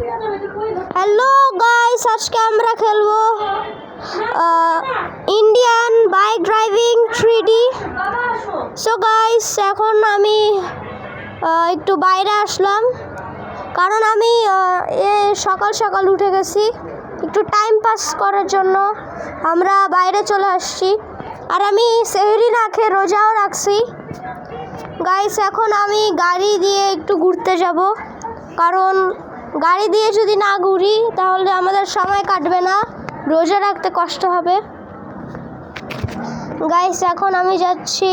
Hello guys, আজকে আমরা খেলবো Indian bike driving 3D। So guys, এখন আমি একটু বাইরে আসলাম, কারণ আমি সকাল সকাল উঠে গেছি। একটু টাইম পাস করার জন্য আমরা বাইরে চলে আসছি, আর আমি সেহরি না খেয়ে রোজাও রাখছি। গাইস, এখন আমি গাড়ি দিয়ে একটু ঘুরতে যাব, কারণ গাড়ি দিয়ে যদি না ঘুরি তাহলে আমাদের সময় কাটবে না, রোজা রাখতে কষ্ট হবে। গাইস, এখন আমি যাচ্ছি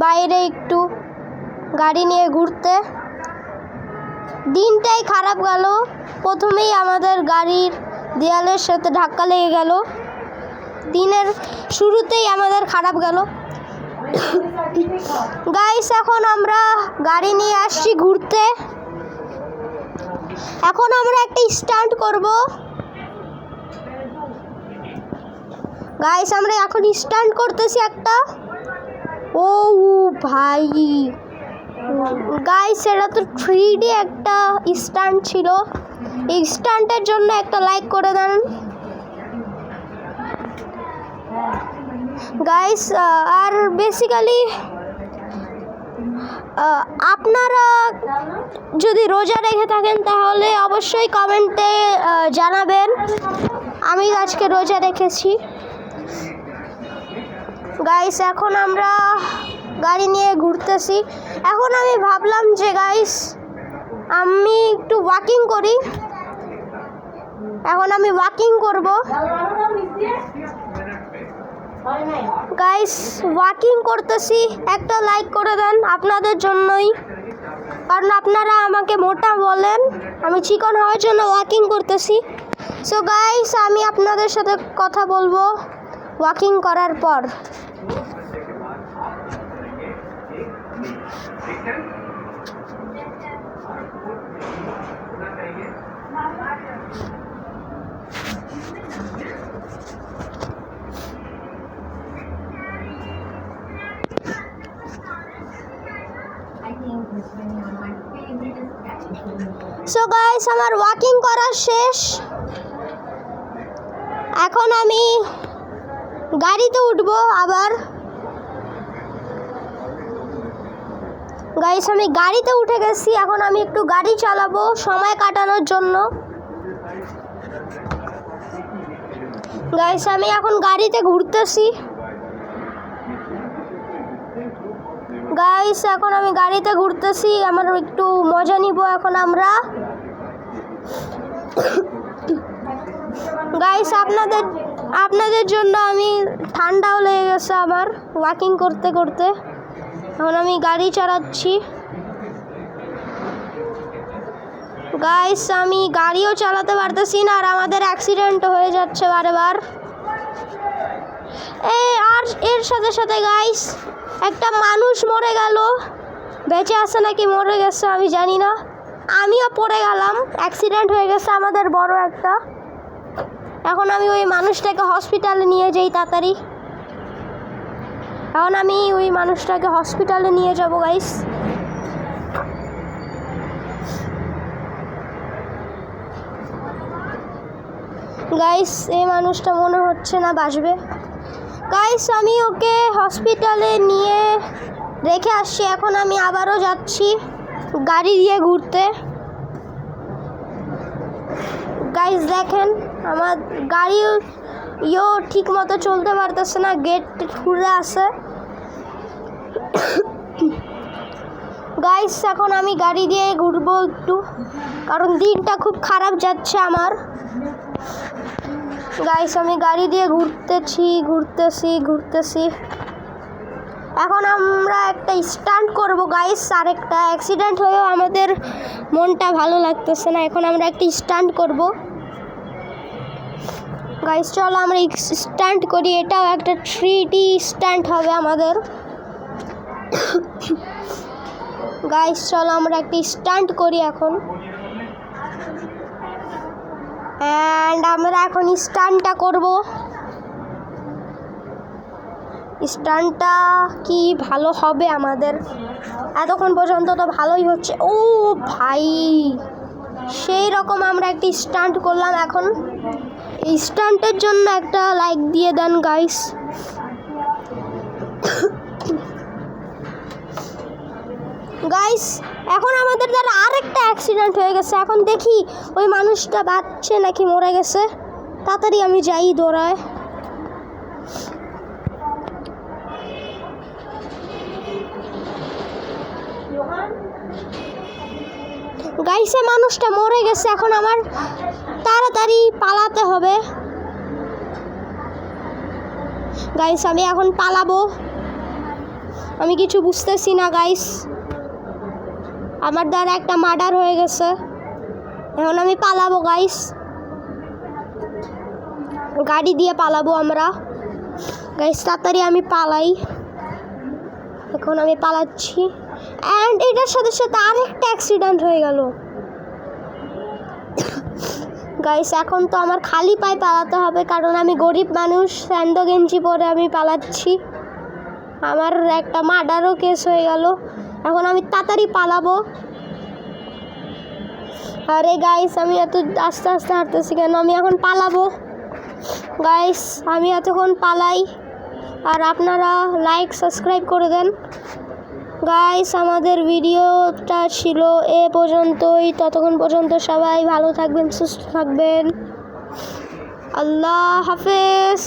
বাইরে একটু গাড়ি নিয়ে ঘুরতে। দিনটাই খারাপ গেল, প্রথমেই আমাদের গাড়ির দেয়ালের সাথে ধাক্কা লেগে গেল। দিনের শুরুতেই আমাদের খারাপ গেল। গাইস, এখন আমরা গাড়ি নিয়ে আসছি ঘুরতে। এখন আমরা একটা স্টান্ট করব। গাইস, আমরা এখন স্টান্ট করতেছি একটা। ও ভাই গাইস, এটা তো 3D একটা স্টান্ট ছিল। এই স্টান্টের জন্য একটা লাইক করে দেন গাইস। আর বেসিক্যালি আপনারা যদি রোজা রেখে থাকেন তাহলে অবশ্যই কমেন্টে জানাবেন। আমি আজকে রোজা রেখেছি। গাইস, এখন আমরা গাড়ি নিয়ে ঘুরতেছি। এখন আমি ভাবলাম যে গাইস, আমি একটু ওয়াকিং করি। এখন আমি ওয়াকিং করব। গাইস, ওয়াকিং করতেছি, একটা লাইক করে দেন আপনাদের জন্যই, কারণ আপনারা আমাকে মোটা বলেন, আমি চিকন হওয়ার জন্য ওয়াকিং করতেছি। সো গাইস, আমি আপনাদের সাথে কথা বলবো ওয়াকিং করার পর। সো গাইস, আমার ওয়াকিং করা শেষ। এখন আমি গাড়িতে উঠবো আবার। গাইস, আমি গাড়িতে উঠে গেছি। এখন আমি একটু গাড়ি চালাবো সময় কাটানোর জন্য। গাইস, আমি এখন গাড়িতে ঘুরতেছি। গাইস, এখন আমি গাড়িতে ঘুরতেছি, আমার একটু মজা নিব এখন আমরা। গাইস, আপনাদের জন্য আমি ঠান্ডাও লেগে গেছে আমার ওয়াকিং করতে করতে। এখন আমি গাড়ি চালাচ্ছি। গাইস, আমি গাড়িও চালাতে পারতেছি না, আর আমাদের অ্যাক্সিডেন্ট হয়ে যাচ্ছে বারবার। আর এর সাথে সাথে গাইস, একটা মানুষ মরে গেল। বেঁচে আছে নাকি মরে গেছে আমি জানি না। আমিও পড়ে গেলাম, অ্যাক্সিডেন্ট হয়ে গেছে আমাদের বড় একটা। এখন আমি ওই মানুষটাকে হসপিটালে নিয়ে যাই তাড়াতাড়ি। এখন আমি ওই মানুষটাকে হসপিটালে নিয়ে যাব গাইস। গাইস, এই মানুষটা মনে হচ্ছে না বাঁচবে। গাইস, আমি ওকে হসপিটালে নিয়ে রেখে আসছি। এখন আমি আবারও যাচ্ছি গাড়ি দিয়ে ঘুরতে। গাইস, দেখেন আমার গাড়িও ঠিক মতো চলতে পারতেছে না, গেট খুলে আছে। গাইস, এখন আমি গাড়ি দিয়ে ঘুরবো একটু, কারণ দিনটা খুব খারাপ যাচ্ছে আমার। গাইস, আমি গাড়ি দিয়ে ঘুরতেছি। এখন আমরা একটা স্টান্ট করব গাইস। আরেকটা অ্যাক্সিডেন্ট হয়েও আমাদের মনটা ভালো লাগতেছে না। এখন আমরা একটা স্টান্ট করব গাইস। চলো আমরা স্টান্ট করি। এটাও একটা 3D স্টান্ট হবে আমাদের। গাইস, চলো আমরা একটা স্টান্ট করি এখন। অ্যান্ড আমরা এখন স্টান্টটা করব। স্টান্টটা কি ভালো হবে আমাদের। এতক্ষণ পর্যন্ত তো ভালোই হচ্ছে। ও ভাই, সেই রকম আমরা একটি স্টান্ট করলাম। এখন এই স্টান্টের জন্য একটা লাইক দিয়ে দেন গাইস। গাইস এখন আমাদের দ্বারা আরেকটা অ্যাক্সিডেন্ট হয়ে গেছে। এখন দেখি ওই মানুষটা বাঁচছে নাকি মরে গেছে। তাড়াতাড়ি আমি যাই দৌড়ায়। গাইসে মানুষটা মরে গেছে। এখন আমার তাড়াতাড়ি পালাতে হবে। গাইস আমি এখন পালাবো। আমি কিছু বুঝতেছি না গাইস। আমার দ্বারা একটা মার্ডার হয়ে গেছে। এখন আমি পালাবো গাইস। গাড়ি দিয়ে পালাবো আমরা। গাইস তাড়াতাড়ি আমি পালাই। এখন আমি পালাচ্ছি। অ্যান্ড এটার সাথে সাথে আরেকটা অ্যাক্সিডেন্ট হয়ে গেল। গাইস এখন তো আমার খালি পায়ে পালাতে হবে, কারণ আমি গরিব মানুষ। স্যান্ডো গেঞ্জি পরে আমি পালাচ্ছি। আমার একটা মার্ডারও কেস হয়ে গেল। এখন আমি তাড়াতাড়ি পালাবো। আরে গাইস আমি এত আস্তে আস্তে হাঁটতেছি কেন? আমি এখন পালাবো গাইস। আমি এতক্ষণ পালাই। আর আপনারা লাইক সাবস্ক্রাইব করে দেন গাইস। আমাদের ভিডিওটা ছিল এ পর্যন্তই। ততক্ষণ পর্যন্ত সবাই ভালো থাকবেন, সুস্থ থাকবেন। আল্লাহ হাফেজ।